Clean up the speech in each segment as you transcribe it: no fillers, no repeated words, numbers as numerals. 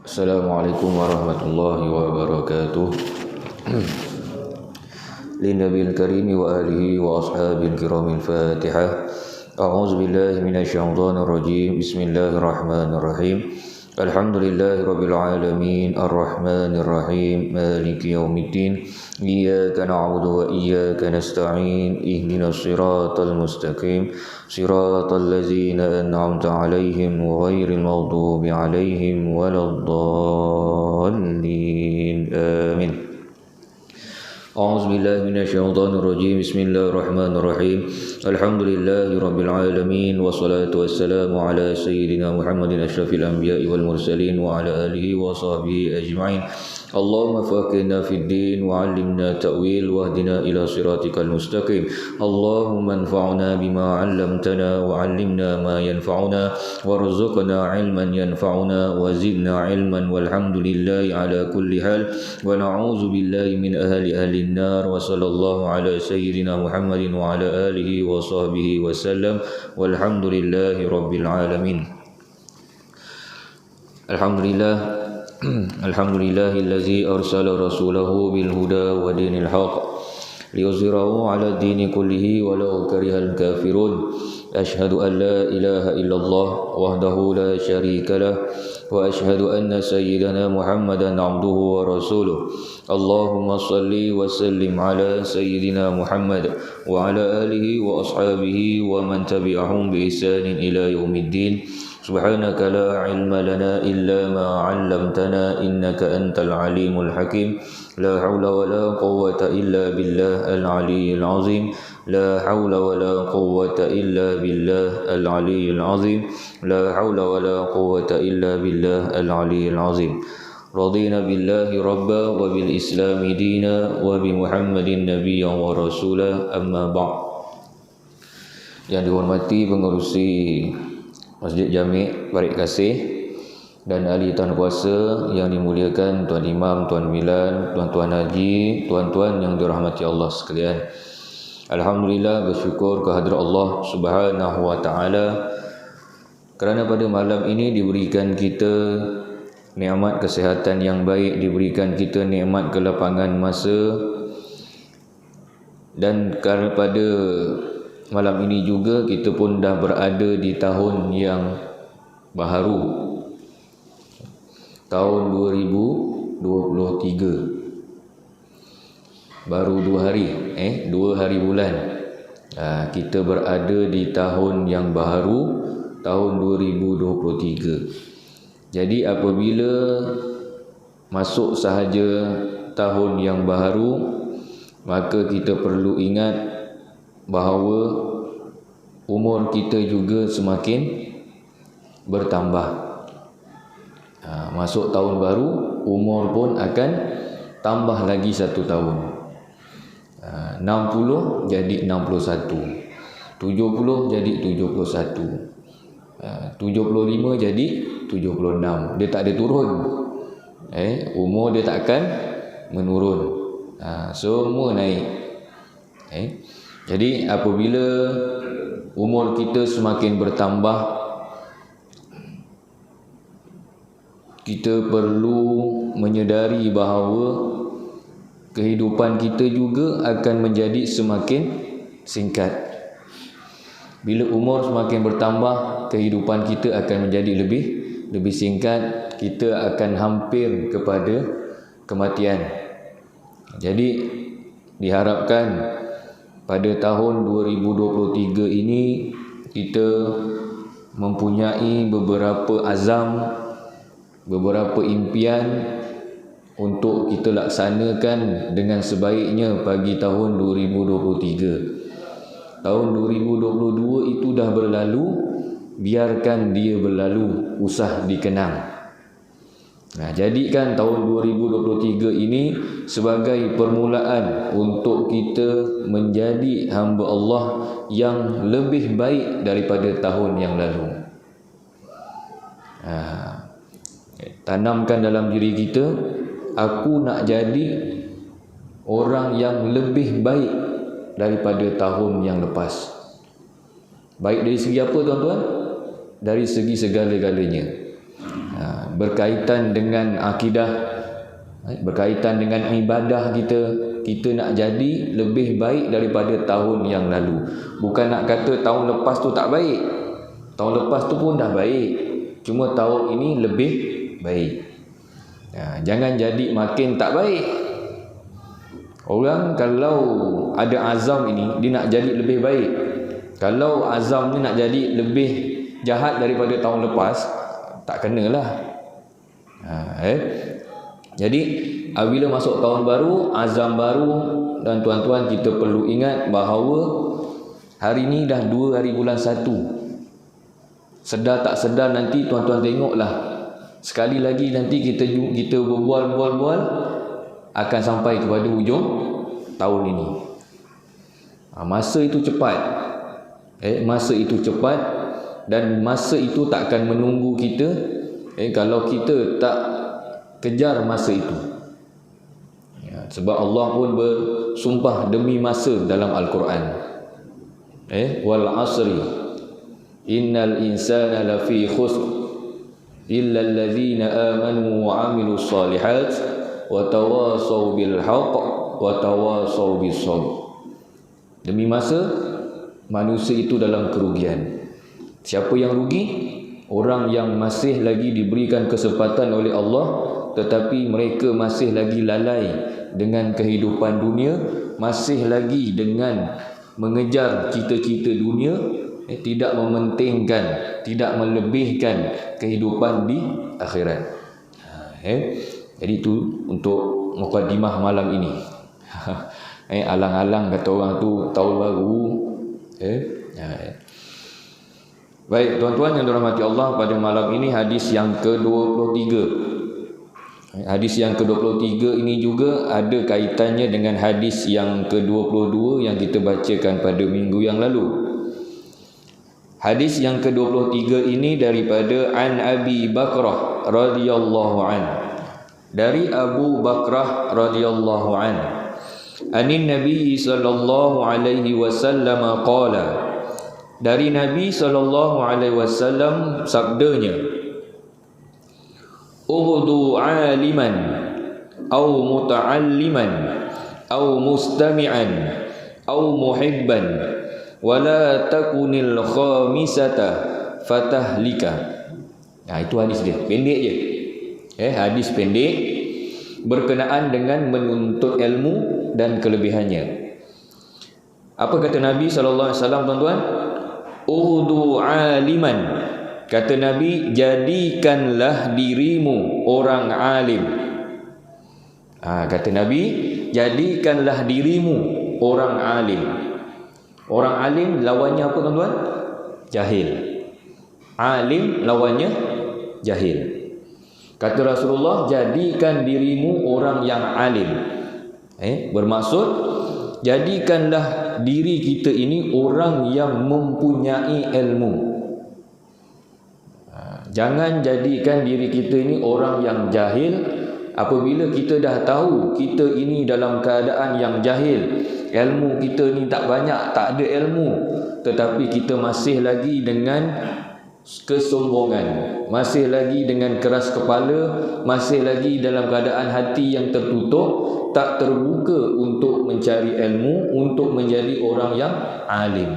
Assalamualaikum warahmatullahi wabarakatuh. Linabil karimi wa alihi wa ashabil kiramil fatihah. A'udzu billahi minasyaitonir rajim. Bismillahirrahmanirrahim. Alhamdulillahi rabbil alamin arrahmanir rahim maliki yaumiddin iyyaka na'budu wa iyyaka nasta'in ihdinas siratal mustaqim siratal ladzina an'amta 'alaihim ghairil maghdubi 'alaihim waladdallin amin. A'udzu billahi minasyaitonir rajim. Bismillahirrahmanirrahim. Alhamdulillahi rabbil alamin wassalatu wassalamu ala sayyidina Muhammadin asyrafil anbiya'i wal mursalin wa ala alihi wa sahbihi ajma'in. Allahumma faqihna fid din wa 'allimna ta'wil wahdina ila siratikal mustaqim. Allahumma anfa'na bima 'allamtana wa 'allimna ma yanfa'una warzuqna 'ilman yanfa'una wa zidna 'ilman walhamdulillahi ala kulli hal wa na'udzu billahi min ahli النار وصلى الله على سيدنا محمد وعلى آله وصحبه وسلم والحمد لله رب العالمين. الحمد لله الذي أرسل رسوله بالهدى ودين الحق ليظهره على الدين كله ولو كره الكافرون. أشهد أن لا إله إلا الله وحده لا شريك له وأشهد أن سيدنا محمدا عبده ورسوله. اللهم صل وسلم على سيدنا محمد وعلى آله وأصحابه ومن تبعهم بإحسان إلى يوم الدين. سبحانك لا علم لنا إلا ما علمتنا إنك أنت العليم الحكيم. لا حول ولا قوة إلا بالله العلي العظيم. لا حول ولا قوة إلا بالله العلي العظيم. لا حول ولا قوة إلا بالله العلي العظيم. رضينا بالله ربا وبالإسلام دينا وبمحمد نبيا ورسولا أما بعد. Yang dihormati pengerusi Masjid Jami' Parit Kasih dan ahli tuan kuasa yang dimuliakan Tuan Imam, Tuan Milan, Tuan-tuan Haji, tuan-tuan yang dirahmati Allah sekalian. Alhamdulillah, bersyukur kehadrat Allah Subhanahu wa taala kerana pada malam ini diberikan kita nikmat kesihatan yang baik, diberikan kita nikmat kelapangan masa, dan kerana pada malam ini juga kita pun dah berada di tahun yang baharu, tahun 2023. Baru 2 hari 2 hari bulan kita berada di tahun yang baharu, tahun 2023. Jadi apabila masuk sahaja tahun yang baharu, maka kita perlu ingat bahawa umur kita juga semakin bertambah. Masuk tahun baru, umur pun akan tambah lagi 1 tahun. 60 jadi 61, 70 jadi 71, 75 jadi 76. Dia tak ada turun. Umur dia tak akan menurun. Semua naik. Jadi apabila umur kita semakin bertambah, kita perlu menyedari bahawa kehidupan kita juga akan menjadi semakin singkat. Bila umur semakin bertambah, kehidupan kita akan menjadi lebih singkat. Kita akan hampir kepada kematian. Jadi diharapkan pada tahun 2023 ini kita mempunyai beberapa azam, beberapa impian untuk kita laksanakan dengan sebaiknya pagi tahun 2023. Tahun 2022 itu dah berlalu, biarkan dia berlalu, usah dikenang. Jadikan tahun 2023 ini sebagai permulaan untuk kita menjadi hamba Allah yang lebih baik daripada tahun yang lalu. Tanamkan dalam diri kita, aku nak jadi orang yang lebih baik daripada tahun yang lepas. Baik dari segi apa tuan-tuan? Dari segi segala-galanya. berkaitan dengan akidah, berkaitan dengan ibadah kita, kita nak jadi lebih baik daripada tahun yang lalu. Bukan nak kata tahun lepas tu tak baik, tahun lepas tu pun dah baik, cuma tahun ini lebih baik. Jangan jadi makin tak baik. Orang kalau ada azam ini, dia nak jadi lebih baik. Kalau azam ni nak jadi lebih jahat daripada tahun lepas, tak kenalah. Jadi bila masuk tahun baru, azam baru, dan tuan-tuan kita perlu ingat bahawa hari ni dah 2 hari bulan 1. Sedar tak sedar nanti tuan-tuan tengoklah, sekali lagi nanti kita berbual-bual akan sampai kepada hujung tahun ini. Masa itu cepat. Masa itu cepat, dan masa itu tak akan menunggu kita kalau kita tak kejar masa itu. Sebab Allah pun bersumpah demi masa dalam Al-Quran. Wal asri innal insana lafi khusr illa allazina amanu wa amilus salihat wa tawasaw bil haqq wa tawasaw bis sabr. Demi masa, manusia itu dalam kerugian. Siapa yang rugi? Orang yang masih lagi diberikan kesempatan oleh Allah, tetapi mereka masih lagi lalai dengan kehidupan dunia, masih lagi dengan mengejar cita-cita dunia, tidak mementingkan, tidak melebihkan kehidupan di akhirat. Jadi itu untuk mukadimah malam ini. Alang-alang kata orang tu tahun baru. Baik tuan-tuan yang dirahmati Allah, pada malam ini hadis yang ke-23. Hadis yang ke-23 ini juga ada kaitannya dengan hadis yang ke-22 yang kita bacakan pada minggu yang lalu. Hadis yang ke-23 ini daripada An Abi Bakrah radhiyallahu an. Dari Abu Bakrah radhiyallahu an. Anin Nabi sallallahu alaihi wasallam qala. Dari Nabi sallallahu alaihi wasallam sabdanya, Ughdu aliman au muta'alliman au mustami'an au muhibban wala takunil khamisata fatahlika. Itu hadis dia, pendek je. Hadis pendek berkenaan dengan menuntut ilmu dan kelebihannya. Apa kata Nabi sallallahu alaihi wasallam, tuan-tuan? Ughdu aliman. Kata Nabi, jadikanlah dirimu orang alim. Kata Nabi, jadikanlah dirimu orang alim. Orang alim lawannya apa, tuan-tuan? Jahil. Alim lawannya jahil. Kata Rasulullah, jadikan dirimu orang yang alim. Bermaksud, jadikanlah diri kita ini orang yang mempunyai ilmu. Jangan jadikan diri kita ini orang yang jahil. Apabila kita dah tahu kita ini dalam keadaan yang jahil, ilmu kita ni tak banyak, tak ada ilmu, tetapi kita masih lagi dengan kesombongan, masih lagi dengan keras kepala, masih lagi dalam keadaan hati yang tertutup, tak terbuka untuk mencari ilmu, untuk menjadi orang yang alim.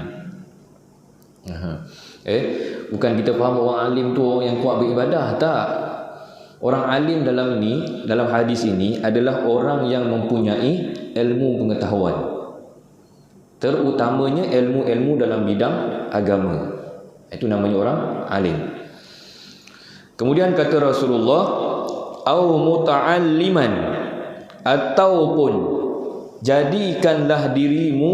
Bukan kita faham orang alim tu orang yang kuat beribadah, tak. Orang alim dalam ini, dalam hadis ini adalah orang yang mempunyai ilmu pengetahuan, terutamanya ilmu-ilmu dalam bidang agama. Itu namanya orang alim. Kemudian kata Rasulullah, au muta'alliman, ataupun jadikanlah dirimu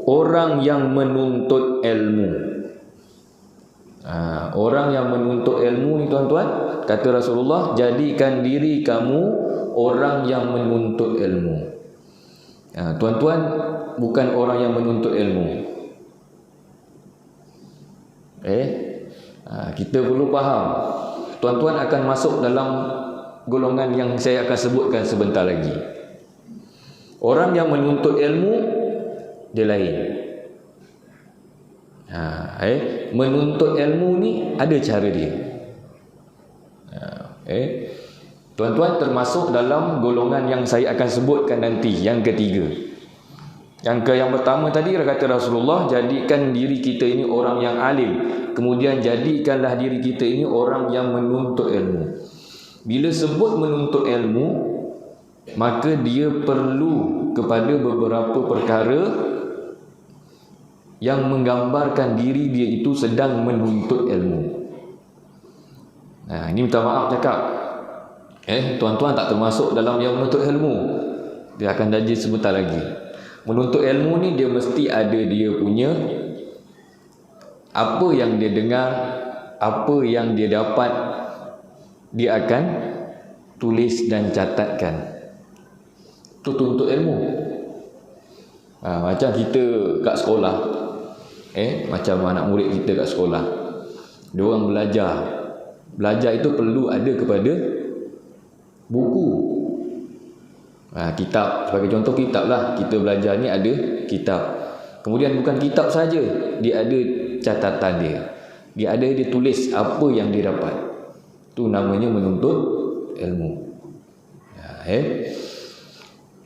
orang yang menuntut ilmu. Orang yang menuntut ilmu ni, tuan-tuan, kata Rasulullah, jadikan diri kamu orang yang menuntut ilmu. Tuan-tuan bukan orang yang menuntut ilmu. Kita perlu faham. Tuan-tuan akan masuk dalam golongan yang saya akan sebutkan sebentar lagi. Orang yang menuntut ilmu, dia lain. Menuntut ilmu ni ada cara dia. Tuan-tuan termasuk dalam golongan yang saya akan sebutkan nanti, yang ketiga. Yang pertama tadi kata Rasulullah, jadikan diri kita ini orang yang alim. Kemudian jadikanlah diri kita ini orang yang menuntut ilmu. Bila sebut menuntut ilmu, maka dia perlu kepada beberapa perkara yang menggambarkan diri dia itu sedang menuntut ilmu. Ini minta maaf cakap, tuan-tuan tak termasuk dalam yang menuntut ilmu. Dia akan jadi sebentar lagi. Menuntut ilmu ni dia mesti ada dia punya, apa yang dia dengar, apa yang dia dapat, dia akan tulis dan catatkan. Itu tuntut ilmu. Macam kita kat sekolah, macam anak murid kita kat sekolah, dia orang belajar itu perlu ada kepada buku, kitab. Sebagai contoh kitab lah, kita belajar ni ada kitab. Kemudian bukan kitab saja, dia ada catatan dia ada dia tulis apa yang dia dapat. Itu namanya menuntut ilmu.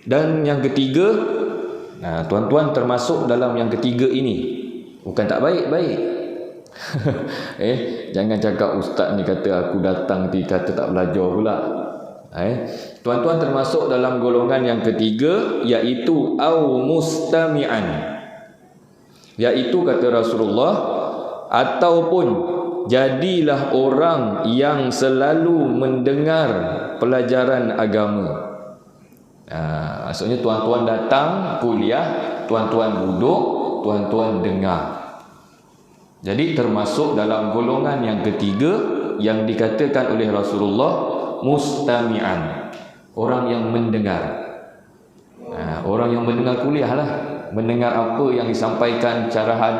Dan yang ketiga, tuan-tuan termasuk dalam yang ketiga ini. Bukan tak baik-baik. Jangan cakap ustaz ni kata aku datang nanti kata tak belajar pula. Tuan-tuan termasuk dalam golongan yang ketiga, iaitu au mustami'an. Iaitu kata Rasulullah, ataupun jadilah orang yang selalu mendengar pelajaran agama. Maksudnya tuan-tuan datang kuliah, tuan-tuan duduk, tuan-tuan dengar. Jadi termasuk dalam golongan yang ketiga yang dikatakan oleh Rasulullah mustami'an, orang yang mendengar. Orang yang mendengar kuliah lah, mendengar apa yang disampaikan, carahan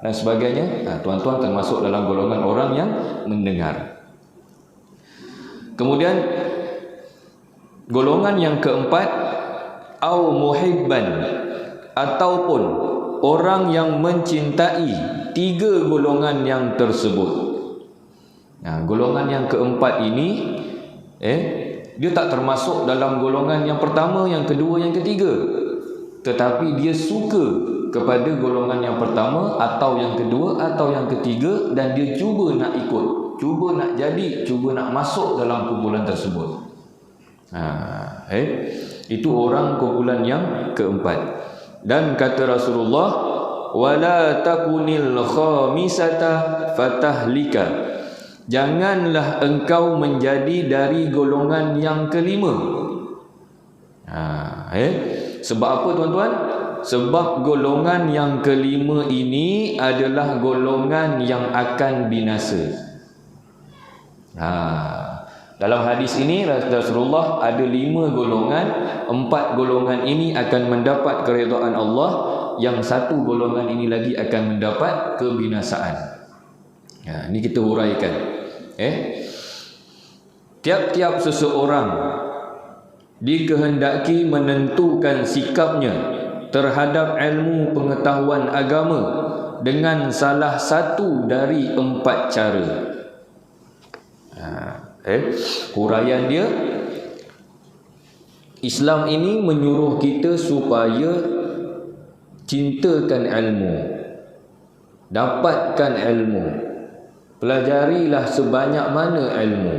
dan sebagainya. Tuan-tuan termasuk dalam golongan orang yang mendengar. Kemudian golongan yang keempat, au muhibban, ataupun orang yang mencintai. Tiga golongan yang tersebut. Golongan yang keempat ini dia tak termasuk dalam golongan yang pertama, yang kedua, yang ketiga, tetapi dia suka kepada golongan yang pertama atau yang kedua atau yang ketiga, dan dia cuba nak ikut, cuba nak jadi, cuba nak masuk dalam kumpulan tersebut. Itu orang kumpulan yang keempat. Dan kata Rasulullah, wala takunil khamisata fatahlika, janganlah engkau menjadi dari golongan yang kelima. Sebab apa tuan-tuan? Sebab golongan yang kelima ini adalah golongan yang akan binasa. Dalam hadis ini Rasulullah ada 5 golongan. 4 golongan ini akan mendapat keridhaan Allah, yang 1 golongan ini lagi akan mendapat kebinasaan. Ini kita huraikan. Tiap-tiap seseorang dikehendaki menentukan sikapnya terhadap ilmu pengetahuan agama dengan salah satu dari 4 cara. Huraian dia, Islam ini menyuruh kita supaya cintakan ilmu, dapatkan ilmu, pelajarilah sebanyak mana ilmu,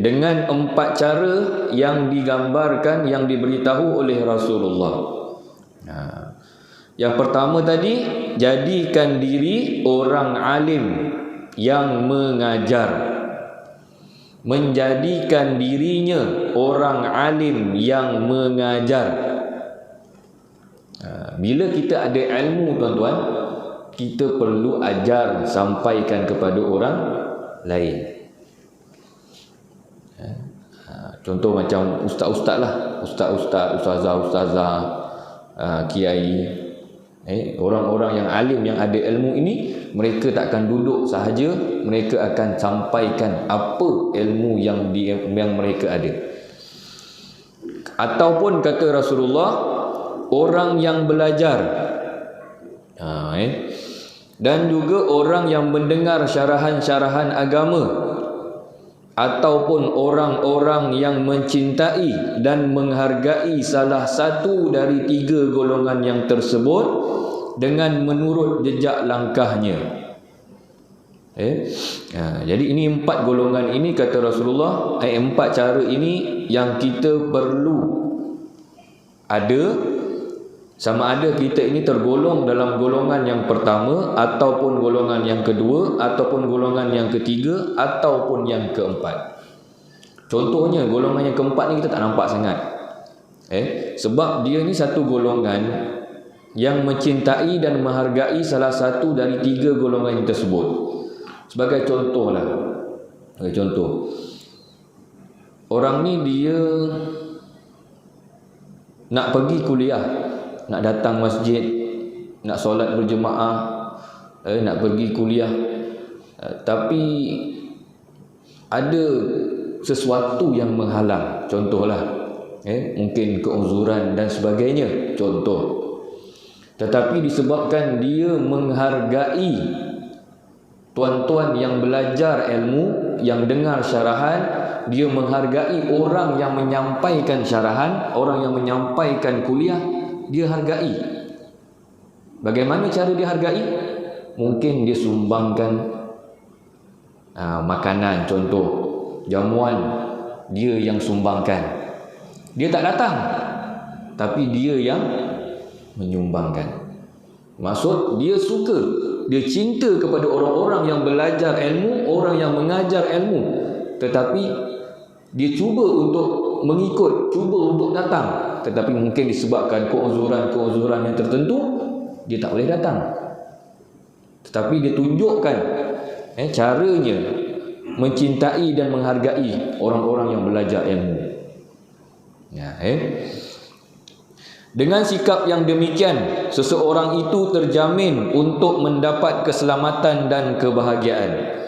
dengan 4 cara yang digambarkan, yang diberitahu oleh Rasulullah. Yang pertama tadi, jadikan diri orang alim yang mengajar. Menjadikan dirinya orang alim yang mengajar. Bila kita ada ilmu tuan-tuan, kita perlu ajar, sampaikan kepada orang lain. Contoh macam ustaz-ustaz lah, ustaz-ustaz, ustazah-ustazah, kiai, orang-orang yang alim, yang ada ilmu ini, mereka tak akan duduk sahaja, mereka akan sampaikan apa ilmu yang mereka ada. Ataupun kata Rasulullah, orang yang belajar, dan juga orang yang mendengar syarahan-syarahan agama. ataupun orang-orang yang mencintai dan menghargai salah satu dari 3 golongan yang tersebut dengan menurut jejak langkahnya. Jadi ini 4 golongan ini kata Rasulullah, 4 cara ini yang kita perlu ada, sama ada kita ini tergolong dalam golongan yang pertama ataupun golongan yang kedua ataupun golongan yang ketiga ataupun yang keempat. Contohnya golongan yang keempat ni kita tak nampak sangat. Sebab dia ni satu golongan yang mencintai dan menghargai salah satu dari 3 golongan tersebut. Sebagai contoh lah, orang ni dia nak pergi kuliah, nak datang masjid, nak solat berjemaah, nak pergi kuliah, tapi ada sesuatu yang menghalang. Contohlah, mungkin keuzuran dan sebagainya, contoh. Tetapi disebabkan dia menghargai tuan-tuan yang belajar ilmu, yang dengar syarahan, dia menghargai orang yang menyampaikan syarahan, orang yang menyampaikan kuliah, dia hargai. Bagaimana cara dia hargai? Mungkin dia sumbangkan makanan, contoh jamuan, dia yang sumbangkan. Dia tak datang, tapi dia yang menyumbangkan. Maksud dia suka, dia cinta kepada orang-orang yang belajar ilmu, orang yang mengajar ilmu, tetapi dia cuba untuk mengikut, cuba untuk datang, tetapi mungkin disebabkan keuzuran yang tertentu dia tak boleh datang. Tetapi dia tunjukkan caranya mencintai dan menghargai orang-orang yang belajar ilmu. Dengan sikap yang demikian, seseorang itu terjamin untuk mendapat keselamatan dan kebahagiaan,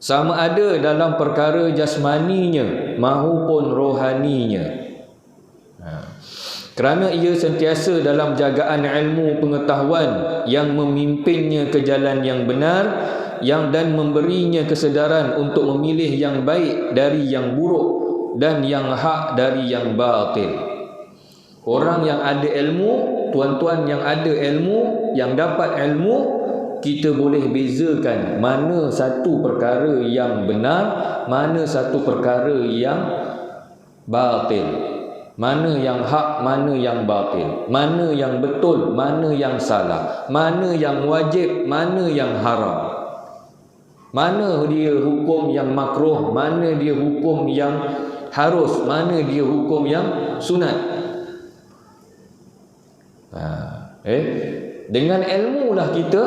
sama ada dalam perkara jasmaninya maupun rohaninya. Kerana ia sentiasa dalam jagaan ilmu pengetahuan yang memimpinnya ke jalan yang benar, dan memberinya kesedaran untuk memilih yang baik dari yang buruk dan yang hak dari yang batil. Orang yang ada ilmu, tuan-tuan yang ada ilmu, yang dapat ilmu, kita boleh bezakan mana satu perkara yang benar, mana satu perkara yang batil, mana yang hak, mana yang batil, mana yang betul, mana yang salah, mana yang wajib, mana yang haram, mana dia hukum yang makruh, mana dia hukum yang harus, mana dia hukum yang sunat. Dengan ilmu lah kita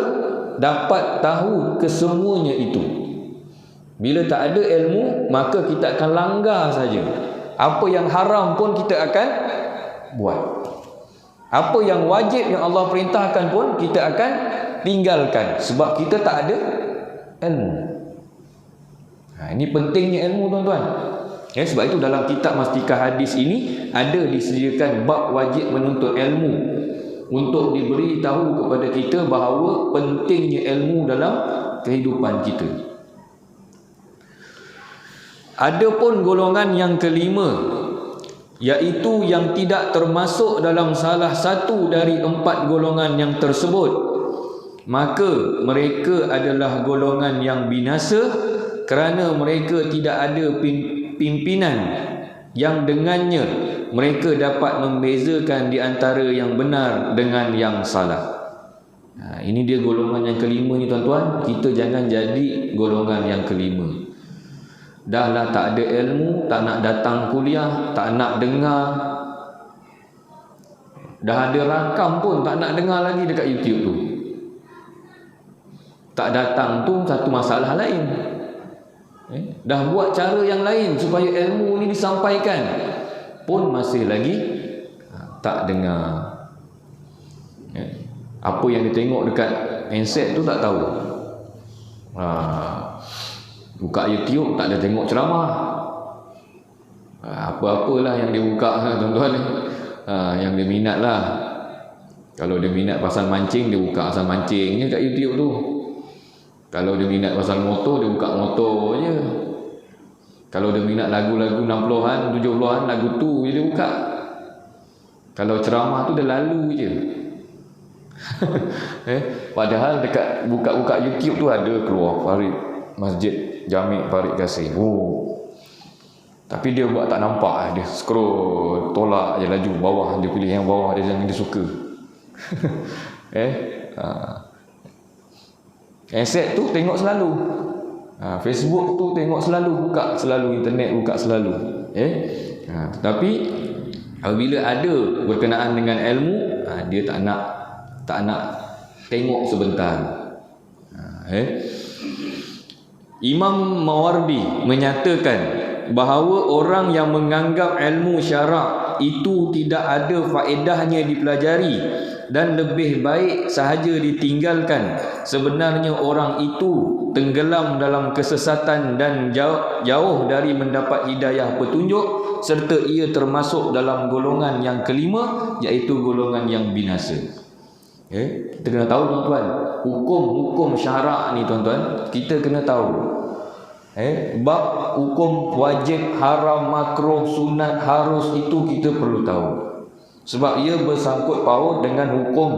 dapat tahu kesemuanya itu. Bila tak ada ilmu, maka kita akan langgar saja. Apa yang haram pun kita akan buat. Apa yang wajib yang Allah perintahkan pun kita akan tinggalkan, sebab kita tak ada ilmu. Ini pentingnya ilmu, tuan-tuan. Sebab itu dalam kitab Mastikah Hadis ini ada disediakan bab wajib menuntut ilmu, untuk diberi tahu kepada kita bahawa pentingnya ilmu dalam kehidupan kita. Adapun golongan yang kelima, iaitu yang tidak termasuk dalam salah satu dari 4 golongan yang tersebut, maka mereka adalah golongan yang binasa, kerana mereka tidak ada pimpinan yang dengannya mereka dapat membezakan di antara yang benar dengan yang salah. Ini dia golongan yang kelima ni, tuan-tuan. Kita jangan jadi golongan yang kelima. Dah lah tak ada ilmu, tak nak datang kuliah, tak nak dengar. Dah ada rakam pun tak nak dengar lagi dekat YouTube tu. Tak datang tu satu masalah lain. Dah buat cara yang lain supaya ilmu ni disampaikan, pun masih lagi tak dengar. Apa yang dia tengok dekat handset tu tak tahu. Buka YouTube tak ada tengok ceramah. Apa-apalah yang dia buka, tuan-tuan, yang dia minat lah. Kalau dia minat pasal mancing, dia buka pasal mancingnya kat YouTube tu. Kalau dia minat pasal motor, dia buka motor je. Kalau dia minat lagu-lagu 60-an, 70-an, lagu tu dia buka. Kalau ceramah tu dia lalu je. Padahal dekat buka-buka YouTube tu ada keluar Farid Masjid Jami' Farid Kasih. Tapi dia buat tak nampak, dia scroll, tolak je laju bawah, dia pilih yang bawah dia yang dia suka. Aset tu tengok selalu. Facebook tu tengok selalu, buka selalu, internet buka selalu. Tetapi apabila ada berkenaan dengan ilmu, dia tak nak tengok sebentar. Imam Mawardi menyatakan bahawa orang yang menganggap ilmu syarak itu tidak ada faedahnya dipelajari dan lebih baik sahaja ditinggalkan, sebenarnya orang itu tenggelam dalam kesesatan dan jauh dari mendapat hidayah petunjuk, serta ia termasuk dalam golongan yang kelima, iaitu golongan yang binasa. Kita kena tahu tuan-tuan, hukum-hukum syarak ni tuan-tuan, kita kena tahu. Bab hukum wajib, haram, makruh, sunat, harus, itu kita perlu tahu. Sebab ia bersangkut paut dengan hukum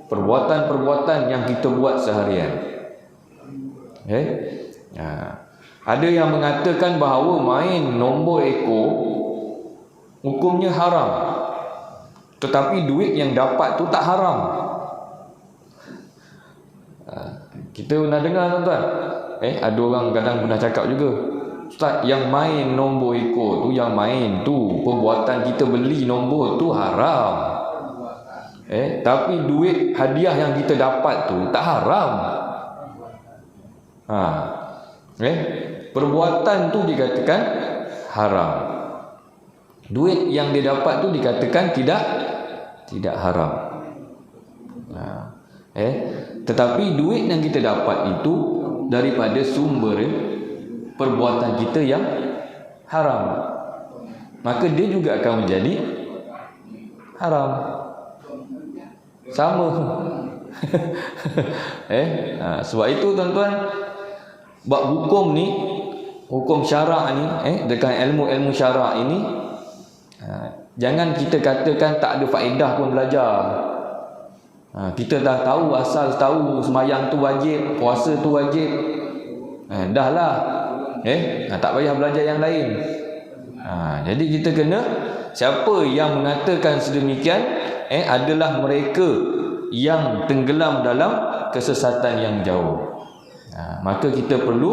perbuatan-perbuatan yang kita buat seharian. Ada yang mengatakan bahawa main nombor ekor hukumnya haram, tetapi duit yang dapat tu tak haram. Kita pernah dengar tuan-tuan, ada orang kadang pernah cakap juga, Ustaz, yang main nombor ekor tu, yang main tu, perbuatan kita beli nombor tu haram. Tapi duit hadiah yang kita dapat tu tak haram. Perbuatan tu dikatakan haram. Duit yang dia dapat tu dikatakan tidak haram. Tetapi duit yang kita dapat itu daripada sumber perbuatan kita yang haram, maka dia juga akan menjadi haram. Sama. Sebab itu tuan-tuan, bab hukum ni, hukum syarak ni, dengan ilmu-ilmu syarak ini, jangan kita katakan tak ada faedah pun belajar. Kita dah tahu, asal tahu sembahyang tu wajib, puasa tu wajib, dah lah, tak payah belajar yang lain. Jadi kita kena, siapa yang mengatakan sedemikian adalah mereka yang tenggelam dalam kesesatan yang jauh. Maka kita perlu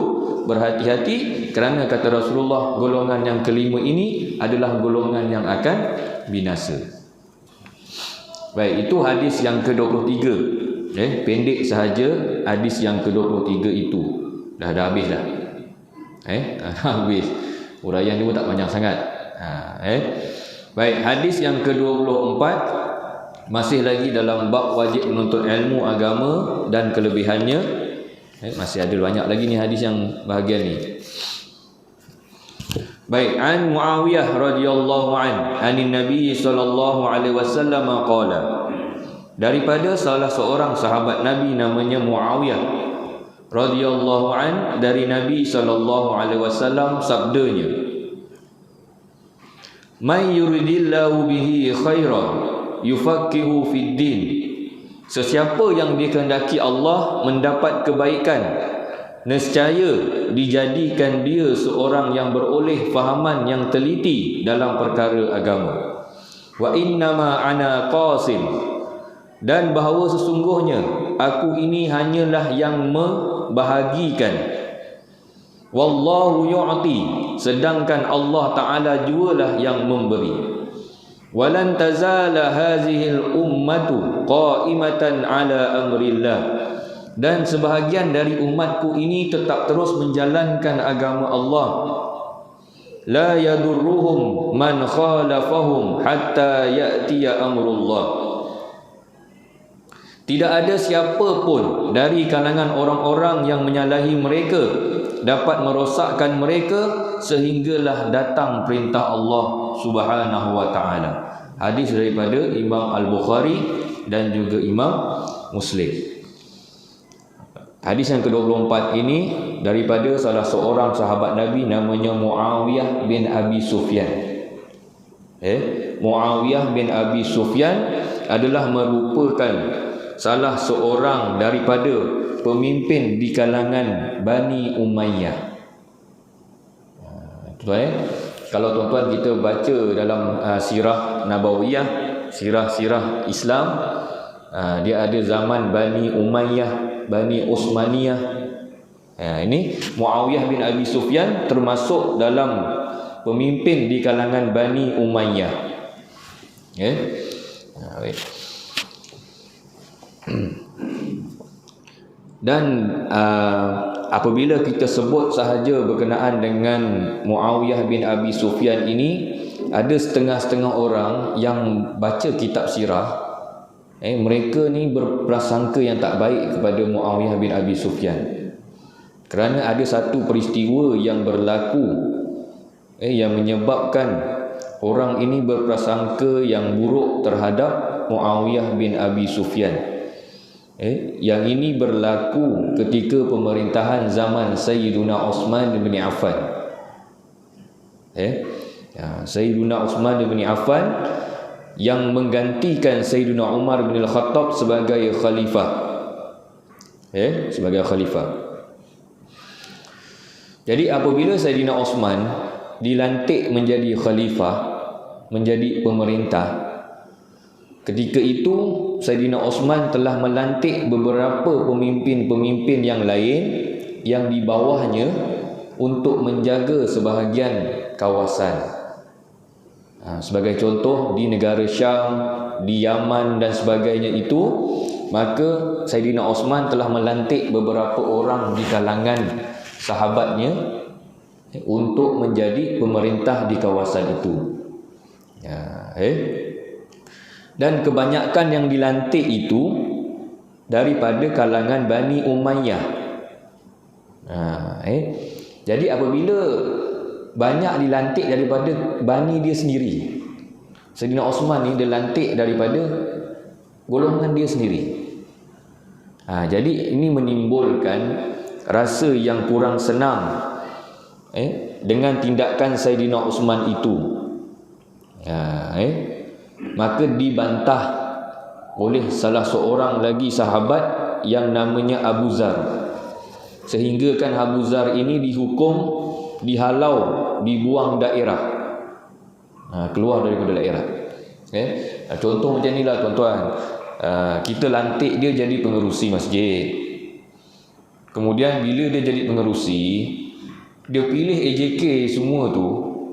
berhati-hati, kerana kata Rasulullah, golongan yang kelima ini adalah golongan yang akan binasa. Baik, itu hadis yang ke-23. Pendek sahaja hadis yang ke-23 itu. Dah habis dah. Habis. Uraian dia pun tak panjang sangat. Baik, hadis yang ke-24 masih lagi dalam bab wajib menuntut ilmu agama dan kelebihannya. Masih ada banyak lagi ni hadis yang bahagian ni. Baik, an Muawiyah radhiyallahu anin Nabi sallallahu alaihi wasallam qala. Daripada salah seorang sahabat Nabi namanya Muawiyah radhiyallahu dari Nabi sallallahu alaihi wasallam sabdanya, "May yuridillahu bihi khairan yufaqihu fid din." Sesiapa yang dikehendaki Allah mendapat kebaikan, nescaya dijadikan dia seorang yang beroleh fahaman yang teliti dalam perkara agama. Wa innama ana qasim, dan bahawa sesungguhnya aku ini hanyalah yang membahagikan. Wallahu yu'ti, sedangkan Allah Ta'ala jualah yang memberi. Walan tazala hazihil ummatu qa'imatan ala amrillah, dan sebahagian dari umatku ini tetap terus menjalankan agama Allah. La yadurruhum man khalafahum hatta ya'tiya amrullah. Tidak ada siapa pun dari kalangan orang-orang yang menyalahi mereka dapat merosakkan mereka sehinggalah datang perintah Allah Subhanahu wa taala. Hadis daripada Imam Al-Bukhari dan juga Imam Muslim. Hadis yang ke-24 ini daripada salah seorang sahabat Nabi namanya Muawiyah bin Abi Sufyan. Muawiyah bin Abi Sufyan adalah merupakan salah seorang daripada pemimpin di kalangan Bani Umayyah. Kalau tuan-tuan kita baca dalam sirah Nabawiyah, sirah-sirah Islam, dia ada zaman Bani Umayyah, Bani Utsmaniyah. Ini Muawiyah bin Abi Sufyan termasuk dalam pemimpin di kalangan Bani Umayyah. Dan apabila kita sebut sahaja berkenaan dengan Muawiyah bin Abi Sufyan ini, ada setengah-setengah orang yang baca kitab sirah, mereka ni berprasangka yang tak baik kepada Muawiyah bin Abi Sufyan, kerana ada satu peristiwa yang berlaku yang menyebabkan orang ini berprasangka yang buruk terhadap Muawiyah bin Abi Sufyan. Yang ini berlaku ketika pemerintahan zaman Sayyiduna Uthman bin Affan. Sayyiduna Uthman bin Affan yang menggantikan Sayyiduna Umar bin Al-Khattab sebagai khalifah. Sebagai khalifah. Jadi apabila Sayyidina Uthman dilantik menjadi khalifah, menjadi pemerintah, ketika itu Sayyidina Uthman telah melantik beberapa pemimpin-pemimpin yang lain yang di bawahnya untuk menjaga sebahagian kawasan. Sebagai contoh, di negara Syam, di Yaman dan sebagainya itu, maka Sayyidina Uthman telah melantik beberapa orang di kalangan sahabatnya untuk menjadi pemerintah di kawasan itu. Dan kebanyakan yang dilantik itu daripada kalangan Bani Umayyah. Jadi apabila banyak dilantik daripada Bani dia sendiri, Sayyidina Uthman ni dilantik daripada golongan dia sendiri. Jadi ini menimbulkan rasa yang kurang senang dengan tindakan Sayyidina Uthman itu. Maka dibantah oleh salah seorang lagi sahabat yang namanya Abu Zar, sehingga kan Abu Zar ini dihukum, dihalau, dibuang daerah, keluar daripada daerah. Contoh macam inilah tuan-tuan, kita lantik dia jadi pengerusi masjid. Kemudian bila dia jadi pengerusi, dia pilih AJK semua tu,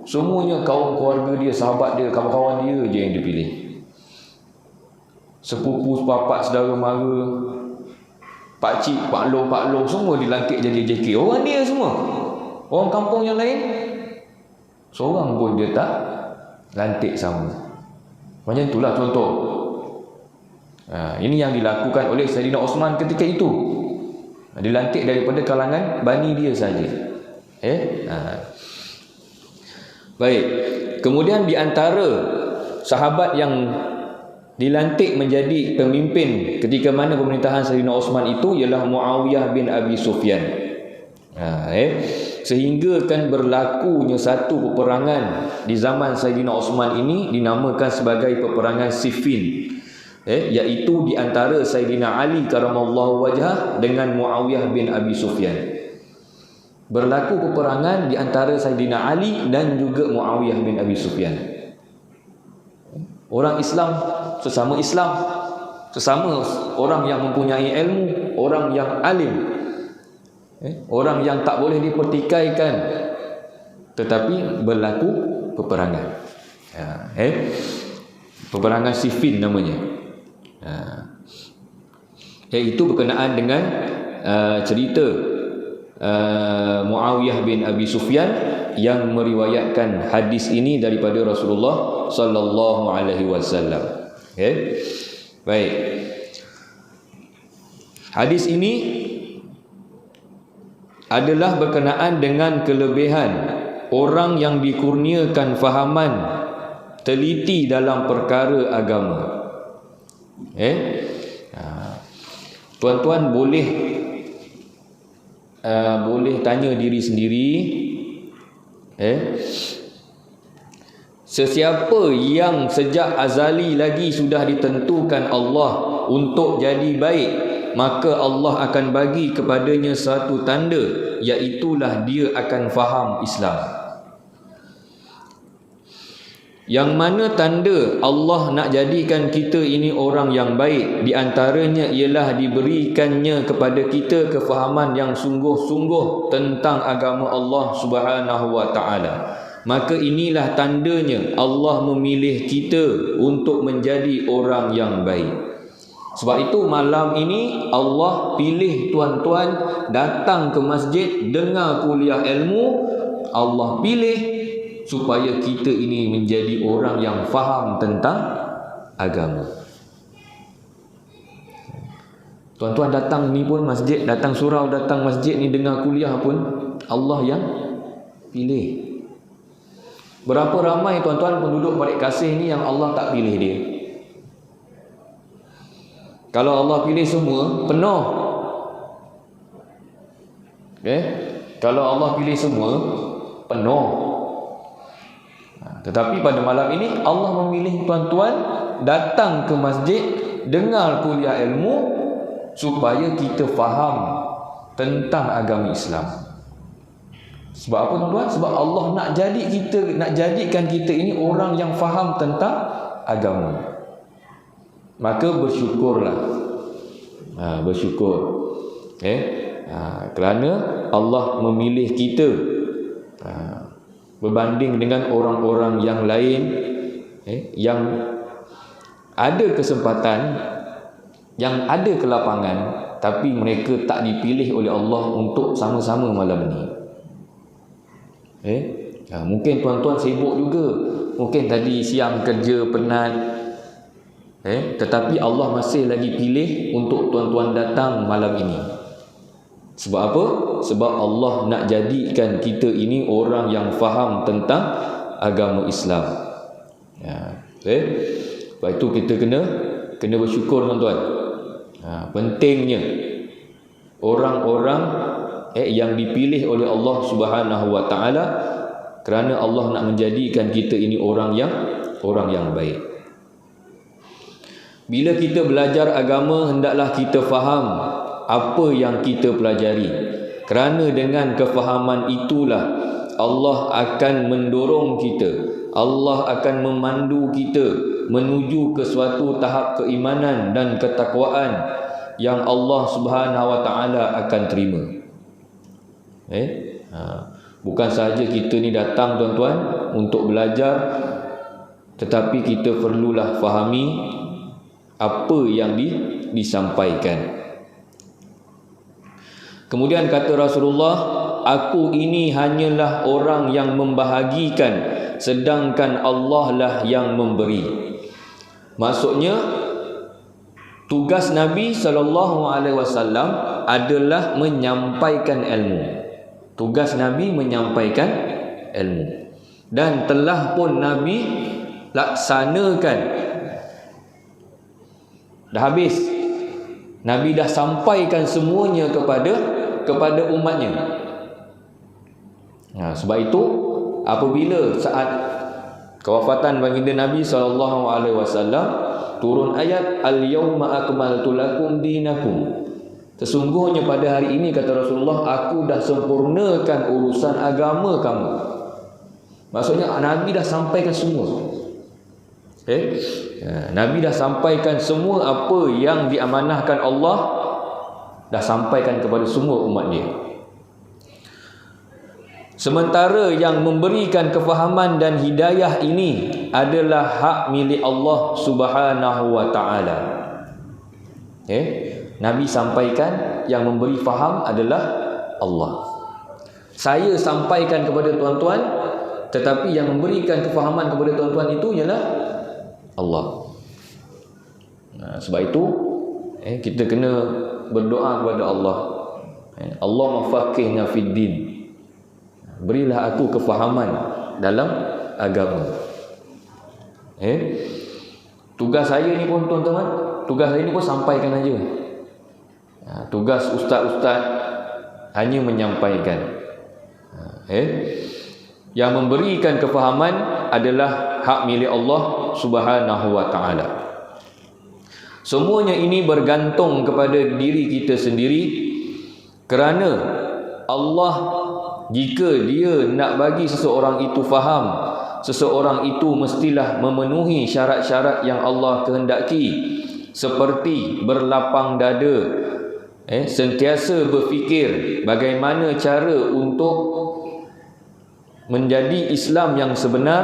semuanya kaum keluarga dia, sahabat dia, kawan-kawan dia je yang dia pilih. Sepupu, sepapat, saudara mara, pakcik, pak long semua dilantik jadi AJK. Orang dia semua. Orang kampung yang lain, seorang pun dia tak lantik sama. Macam itulah contoh. Ini yang dilakukan oleh Sayyidina Uthman ketika itu. Dilantik daripada kalangan Bani dia saja. Baik. Kemudian di antara sahabat yang dilantik menjadi pemimpin ketika mana pemerintahan Sayyidina Uthman itu ialah Muawiyah bin Abi Sufyan. Sehingga kan berlakunya satu peperangan di zaman Sayyidina Uthman ini dinamakan sebagai peperangan Siffin, iaitu di antara Sayyidina Ali karamallahu wajhah dengan Muawiyah bin Abi Sufyan. Berlaku peperangan di antara Sayyidina Ali dan juga Muawiyah bin Abi Sufyan. Orang Islam, sesama orang yang mempunyai ilmu, orang yang alim, orang yang tak boleh dipertikaikan, tetapi berlaku peperangan. Peperangan Siffin namanya. Iaitu berkenaan dengan cerita Muawiyah bin Abi Sufyan yang meriwayatkan hadis ini daripada Rasulullah sallallahu alaihi wasallam. Baik. Hadis ini adalah berkenaan dengan kelebihan orang yang dikurniakan fahaman teliti dalam perkara agama. Tuan-tuan boleh boleh tanya diri sendiri, sesiapa yang sejak azali lagi sudah ditentukan Allah untuk jadi baik, maka Allah akan bagi kepadanya satu tanda, iaitulah dia akan faham Islam. Yang mana tanda Allah nak jadikan kita ini orang yang baik, di antaranya ialah diberikannya kepada kita kefahaman yang sungguh-sungguh tentang agama Allah Subhanahu wa taala. Maka inilah tandanya Allah memilih kita untuk menjadi orang yang baik. Sebab itu malam ini Allah pilih tuan-tuan datang ke masjid dengar kuliah ilmu. Allah pilih supaya kita ini menjadi orang yang faham tentang agama. Tuan-tuan datang ni pun masjid, datang surau, datang masjid ni dengar kuliah pun Allah yang pilih. Berapa ramai tuan-tuan penduduk Balik Kasih ni yang Allah tak pilih dia? Kalau Allah pilih semua, penuh. Kalau Allah pilih semua, penuh. Tetapi pada malam ini Allah memilih tuan-tuan datang ke masjid dengar kuliah ilmu supaya kita faham tentang agama Islam. Sebab apa tuan-tuan? Sebab Allah nak jadikan kita ini orang yang faham tentang agama. Maka bersyukurlah. Bersyukur. Kerana Allah memilih kita. Berbanding dengan orang-orang yang lain yang ada kesempatan, yang ada kelapangan, tapi mereka tak dipilih oleh Allah untuk sama-sama malam ni. Mungkin tuan-tuan sibuk juga, mungkin tadi siang kerja penat, tetapi Allah masih lagi pilih untuk tuan-tuan datang malam ini. Sebab apa? Sebab Allah nak jadikan kita ini orang yang faham tentang agama Islam. Sebab itu kita kena bersyukur tuan-tuan. Pentingnya orang-orang yang dipilih oleh Allah Subhanahu wa taala, kerana Allah nak menjadikan kita ini orang yang baik. Bila kita belajar agama, hendaklah kita faham apa yang kita pelajari, kerana dengan kefahaman itulah Allah akan mendorong kita, Allah akan memandu kita menuju ke suatu tahap keimanan dan ketakwaan yang Allah Subhanahu wa taala akan terima. Bukan sahaja kita ni datang tuan-tuan untuk belajar, tetapi kita perlulah fahami apa yang disampaikan. Kemudian kata Rasulullah, aku ini hanyalah orang yang membahagikan, sedangkan Allah lah yang memberi. Maksudnya tugas Nabi SAW adalah menyampaikan ilmu. Tugas Nabi menyampaikan ilmu, dan telah pun Nabi laksanakan. Dah habis, Nabi dah sampaikan semuanya kepada umatnya. Sebab itu apabila saat kewafatan baginda Nabi SAW, turun ayat al-yauma akmaltu lakum dinakum. Sesungguhnya pada hari ini, kata Rasulullah, aku dah sempurnakan urusan agama kamu. Maksudnya Nabi dah sampaikan semua. Nabi dah sampaikan semua apa yang diamanahkan Allah, dah sampaikan kepada semua umat dia. Sementara yang memberikan kefahaman dan hidayah ini adalah hak milik Allah Subhanahu wa taala. Nabi sampaikan, yang memberi faham adalah Allah. Saya sampaikan kepada tuan-tuan, tetapi yang memberikan kefahaman kepada tuan-tuan itu ialah Allah. Sebab itu kita kena berdoa kepada Allah. Allahumma faqihna fid din. Berilah aku kefahaman dalam agama. Tugas saya ni pun tuan-tuan, tugas saya ni pun sampaikan aja. Tugas ustaz-ustaz hanya menyampaikan. Yang memberikan kefahaman adalah hak milik Allah Subhanahu wa taala. Semuanya ini bergantung kepada diri kita sendiri, kerana Allah jika dia nak bagi seseorang itu faham, seseorang itu mestilah memenuhi syarat-syarat yang Allah kehendaki, seperti berlapang dada, sentiasa berfikir bagaimana cara untuk menjadi Islam yang sebenar,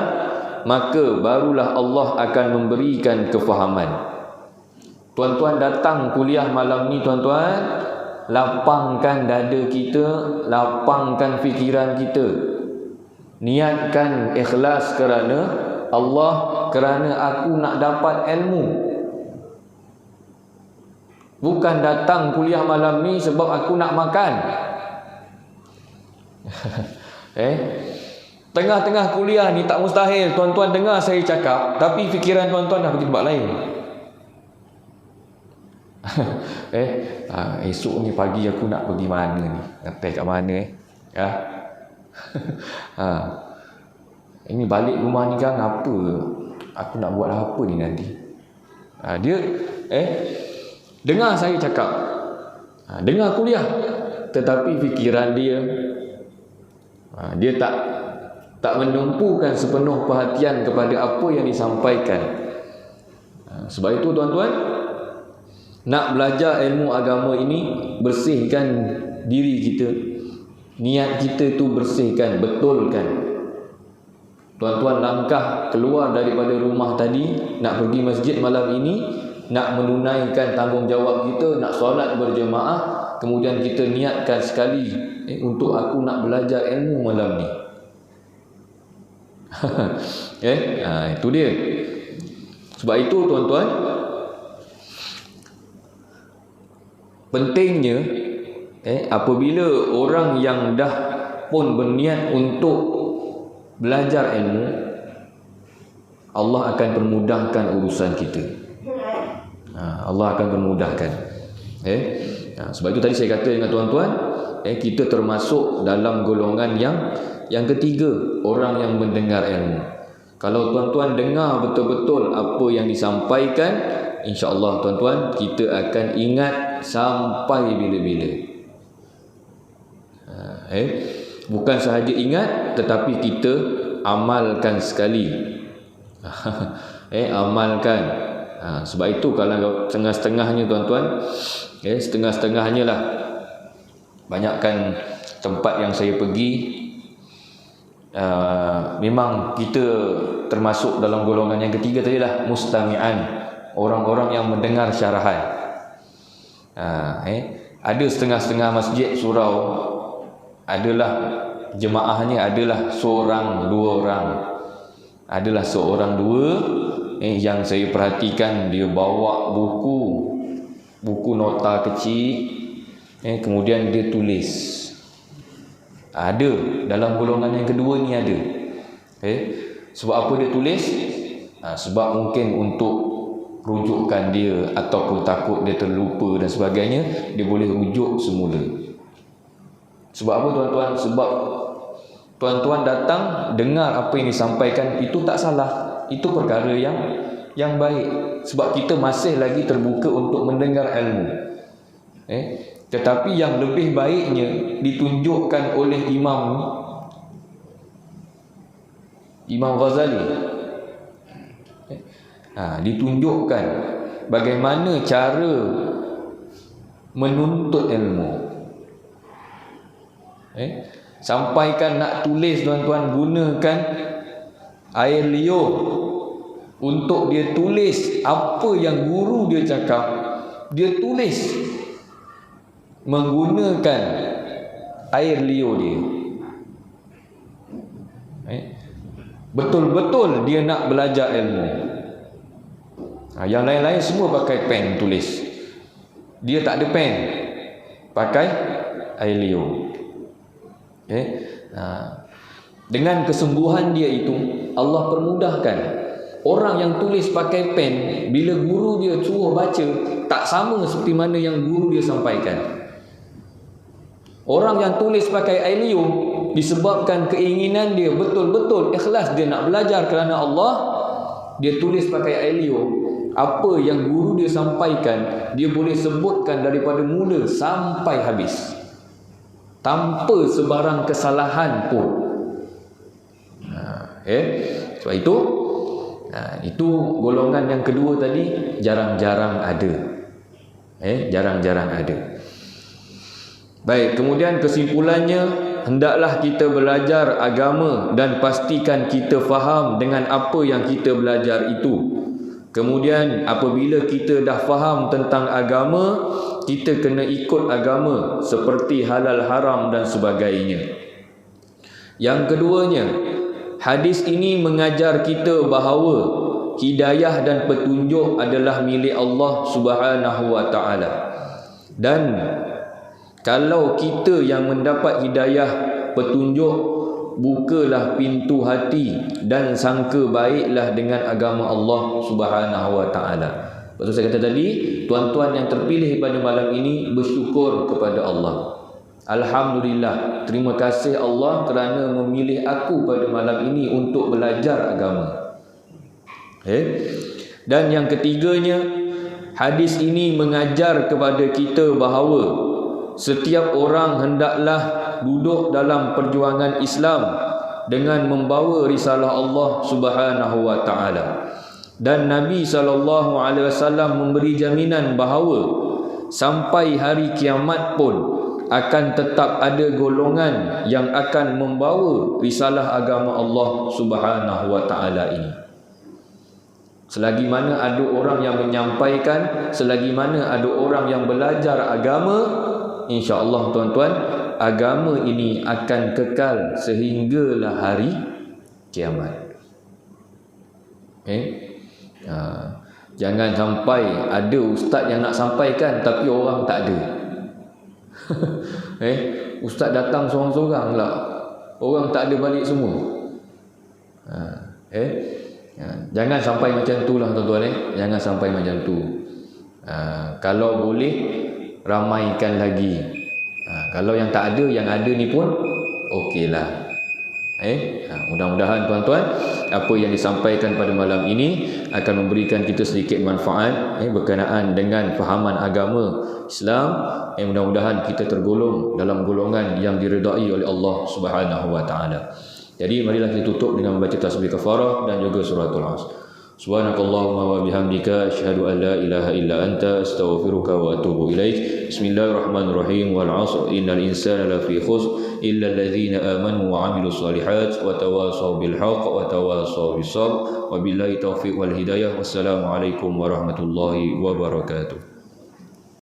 maka barulah Allah akan memberikan kefahaman. Tuan-tuan datang kuliah malam ni, tuan-tuan, lapangkan dada kita, lapangkan fikiran kita, niatkan ikhlas kerana Allah, kerana aku nak dapat ilmu. Bukan datang kuliah malam ni sebab aku nak makan. Tengah-tengah kuliah ni tak mustahil tuan-tuan dengar saya cakap, tapi fikiran tuan-tuan dah pergi tempat lain. Esok ni pagi aku nak pergi mana ni, ngetek kat mana ini balik rumah ni kan, apa aku nak buat apa ni nanti. Dia dengar saya cakap, dengar kuliah, tetapi fikiran dia dia tak menumpukan sepenuh perhatian kepada apa yang disampaikan. Sebab itu tuan-tuan, nak belajar ilmu agama ini, bersihkan diri kita, niat kita tu bersihkan, betulkan. Tuan-tuan langkah keluar daripada rumah tadi, nak pergi masjid malam ini, nak menunaikan tanggungjawab kita, nak solat berjemaah, kemudian kita niatkan sekali, untuk aku nak belajar ilmu malam ni. Itu dia. Sebab itu tuan-tuan, pentingnya apabila orang yang dah pun berniat untuk belajar ilmu, Allah akan permudahkan urusan kita. Allah akan permudahkan. Sebab itu tadi saya kata dengan tuan-tuan, kita termasuk dalam golongan yang ketiga, orang yang mendengar ilmu. Kalau tuan-tuan dengar betul-betul apa yang disampaikan, insya-Allah tuan-tuan, kita akan ingat sampai bila-bila. Bukan sahaja ingat, tetapi kita amalkan sekali. Amalkan. Sebab itu kalau setengah-setengahnya tuan-tuan, setengah-setengahnya lah. Banyakkan tempat yang saya pergi, memang kita termasuk dalam golongan yang ketiga tadi lah, mustami'an, orang-orang yang mendengar syarahan. Ada setengah-setengah masjid surau, adalah jemaahnya adalah seorang dua orang, adalah seorang dua yang saya perhatikan dia bawa buku nota kecil, kemudian dia tulis. Ada dalam golongan yang kedua ni ada. Sebab apa dia tulis? Sebab mungkin untuk rujukan dia, ataupun takut dia terlupa dan sebagainya, dia boleh rujuk semula. Sebab apa tuan-tuan? Sebab tuan-tuan datang dengar apa yang disampaikan, itu tak salah, itu perkara yang baik. Sebab kita masih lagi terbuka untuk mendengar ilmu. Tetapi yang lebih baiknya ditunjukkan oleh Imam Ghazali. Ditunjukkan bagaimana cara menuntut ilmu. Sampaikan nak tulis tuan-tuan, gunakan air liur untuk dia tulis apa yang guru dia cakap. Dia tulis menggunakan air liur dia. Betul-betul dia nak belajar ilmu. Yang lain-lain semua pakai pen tulis, dia tak ada pen, pakai air liur. Dengan kesungguhan dia itu, Allah permudahkan. Orang yang tulis pakai pen, bila guru dia suruh baca, tak sama seperti mana yang guru dia sampaikan. Orang yang tulis pakai aliyum disebabkan keinginan dia betul-betul ikhlas, dia nak belajar kerana Allah, dia tulis pakai aliyum. Apa yang guru dia sampaikan, dia boleh sebutkan daripada mula sampai habis tanpa sebarang kesalahan pun. Sebab itu golongan yang kedua tadi jarang-jarang ada. Jarang-jarang ada. Baik, kemudian kesimpulannya, hendaklah kita belajar agama dan pastikan kita faham dengan apa yang kita belajar itu. Kemudian apabila kita dah faham tentang agama, kita kena ikut agama seperti halal haram dan sebagainya. Yang keduanya, hadis ini mengajar kita bahawa hidayah dan petunjuk adalah milik Allah Subhanahu wa taala. Dan kalau kita yang mendapat hidayah, petunjuk, bukalah pintu hati dan sangka baiklah dengan agama Allah Subhanahu wa taala. Betul saya kata tadi, tuan-tuan yang terpilih pada malam ini bersyukur kepada Allah. Alhamdulillah, terima kasih Allah kerana memilih aku pada malam ini untuk belajar agama. Dan yang ketiganya, hadis ini mengajar kepada kita bahawa setiap orang hendaklah duduk dalam perjuangan Islam dengan membawa risalah Allah Subhanahu wa taala. Dan Nabi SAW memberi jaminan bahawa sampai hari kiamat pun akan tetap ada golongan yang akan membawa risalah agama Allah Subhanahu wa taala ini. Selagi mana ada orang yang menyampaikan, selagi mana ada orang yang belajar agama, insya-Allah tuan-tuan, agama ini akan kekal sehinggalah hari kiamat. Jangan sampai ada ustaz yang nak sampaikan tapi orang tak ada. Ustaz datang seorang-seorang lah, orang tak ada balik semua. Jangan sampai macam tu lah tuan-tuan. Jangan sampai macam tu. Kalau boleh ramaikan lagi. Kalau yang tak ada, yang ada ni pun okeylah. Mudah-mudahan tuan-tuan, apa yang disampaikan pada malam ini akan memberikan kita sedikit manfaat berkenaan dengan fahaman agama Islam. Mudah-mudahan kita tergolong dalam golongan yang diredai oleh Allah Subhanahu wa taala. Jadi marilah kita tutup dengan membaca tasbih kafarah dan juga suratul As. Subhanakallahumma wa bihamdika asyhadu an la ilaha illa anta astaghfiruka wa atubu ilaik. Bismillahirrahmanirrahim. Wal 'asr innal insana lafi khusr illa alladhina amanu wa 'amilus solihat wa tawassaw bil haqq wa tawassaw bis sabr. Wabillahi taufiq wal hidayah. Wassalamualaikum warahmatullahi wabarakatuh.